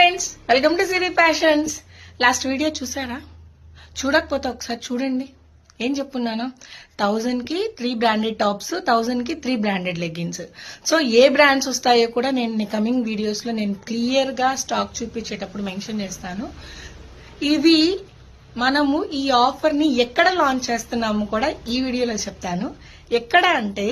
Friends, welcome to Siri fashions. Last video చూసారా? చూడకపోతే ఒకసారి చూడండి. ఏం చెప్పున్నాను? 1000 కి 3 బ్రాండెడ్ టాప్స్, 1000 కి 3 బ్రాండెడ్ లెగ్గిన్స్. సో ఏ బ్రాండ్స్ వస్తాయో కూడా నేను కమింగ్ వీడియోస్ లో నేను క్లియర్ గా స్టాక్ చూపించేటప్పుడు మెన్షన్ చేస్తాను. ఇవి మనము ఈ ఆఫర్ ని ఎక్కడ లాంచ్ చేస్తున్నాము కూడా ఈ వీడియోలో చెప్తాను. ఎక్కడ అంటే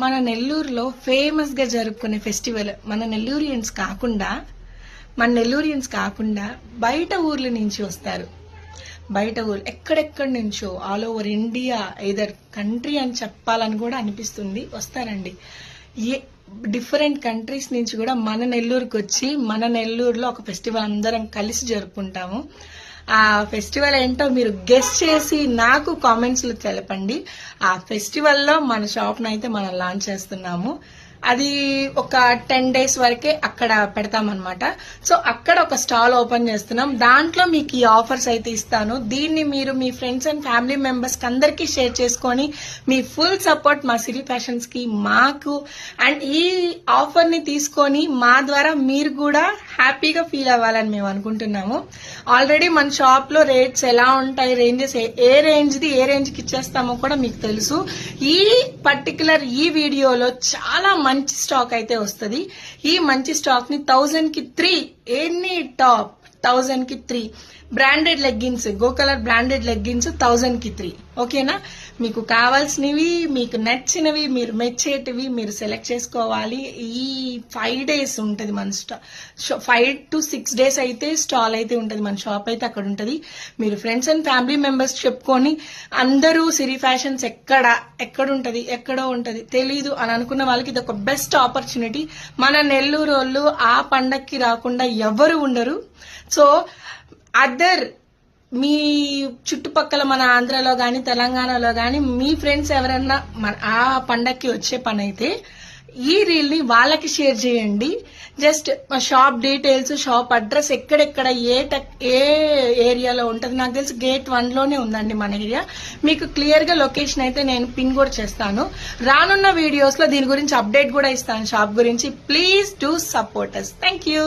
మన నెల్లూరులో ఫేమస్ గా జరుపుకునే ఫెస్టివల్. మన నెల్లూరియన్స్ కాకుండా బయట ఊర్ల నుంచి వస్తారు. బయట ఊర్లు ఎక్కడెక్కడి నుంచో all over India, either country అని చెప్పాలని కూడా అనిపిస్తుంది, వస్తారండి. డిఫరెంట్ కంట్రీస్ నుంచి కూడా మన నెల్లూరుకి వచ్చి మన నెల్లూరులో ఒక ఫెస్టివల్ అందరం కలిసి జరుపుకుంటాము. ఆ ఫెస్టివల్ ఏంటో మీరు గెస్ట్ చేసి నాకు కామెంట్స్ లో తెలపండి. ఆ ఫెస్టివల్ లో మన షాప్ నైతే మనం లాంచ్ చేస్తున్నాము. అది ఒక 10 days వరకే అక్కడ పెడతామన్నమాట. సో అక్కడ ఒక స్టాల్ ఓపెన్ చేస్తున్నాం. దాంట్లో మీకు ఈ ఆఫర్స్ అయితే ఇస్తాను. దీన్ని మీరు మీ ఫ్రెండ్స్ అండ్ ఫ్యామిలీ మెంబర్స్ కి అందరికీ షేర్ చేసుకొని మీ ఫుల్ సపోర్ట్ మా సిరి ఫ్యాషన్స్ కి, మాకు అండ్ ఈ ఆఫర్ ని తీసుకొని మా ద్వారా మీరు కూడా హ్యాపీగా ఫీల్ అవ్వాలని మేము అనుకుంటున్నాము. ఆల్రెడీ మన షాప్ లో రేట్స్ ఎలా ఉంటాయి, రేంజెస్ ఏ రేంజ్ కి ఇచ్చేస్తామో కూడా మీకు తెలుసు. ఈ పర్టికులర్ ఈ వీడియోలో చాలా మంచి స్టాక్ అయితే వస్తుంది. ఈ మంచి స్టాక్ ని 1000 కి 3 ఎనీ టాప్ 1000 కి 3 branded leggings, go colour branded leggings 1000 కి 3. ఓకేనా? మీకు కావాల్సినవి, మీకు నచ్చినవి, మీరు మెచ్చేటివి మీరు సెలెక్ట్ చేసుకోవాలి. ఈ 5 days ఉంటుంది మన 5 to 6 days అయితే స్టాల్ అయితే ఉంటుంది. మన షాప్ అయితే అక్కడ ఉంటుంది. మీరు ఫ్రెండ్స్ అండ్ ఫ్యామిలీ మెంబర్స్ చెప్పుకొని అందరూ సిరి ఫ్యాషన్స్ ఎక్కడో ఉంటది తెలీదు అని అనుకున్న వాళ్ళకి ఇది ఒక బెస్ట్ ఆపర్చునిటీ. మన నెల్లూరు వాళ్ళు ఆ పండక్కి రాకుండా ఎవరు ఉండరు. సో అదర్ మీ చుట్టుపక్కల మన ఆంధ్రాలో గాని తెలంగాణలో గాని మీ ఫ్రెండ్స్ ఎవరన్నా ఆ పండక్కి వచ్చే పని అయితే ఈ రీల్ ని వాళ్ళకి షేర్ చేయండి. జస్ట్ మా షాప్ డీటెయిల్స్, షాప్ అడ్రస్, ఎక్కడెక్కడ ఏ ఏరియాలో ఉంటుంది. నాకు తెలిసి గేట్ 1 లోనే ఉందండి మన ఏరియా. మీకు క్లియర్ గా లొకేషన్ అయితే నేను పిన్ కూడా చేస్తాను. రానున్న వీడియోస్ లో దీని గురించి అప్డేట్ కూడా ఇస్తాను, షాప్ గురించి. Please do support us. Thank you.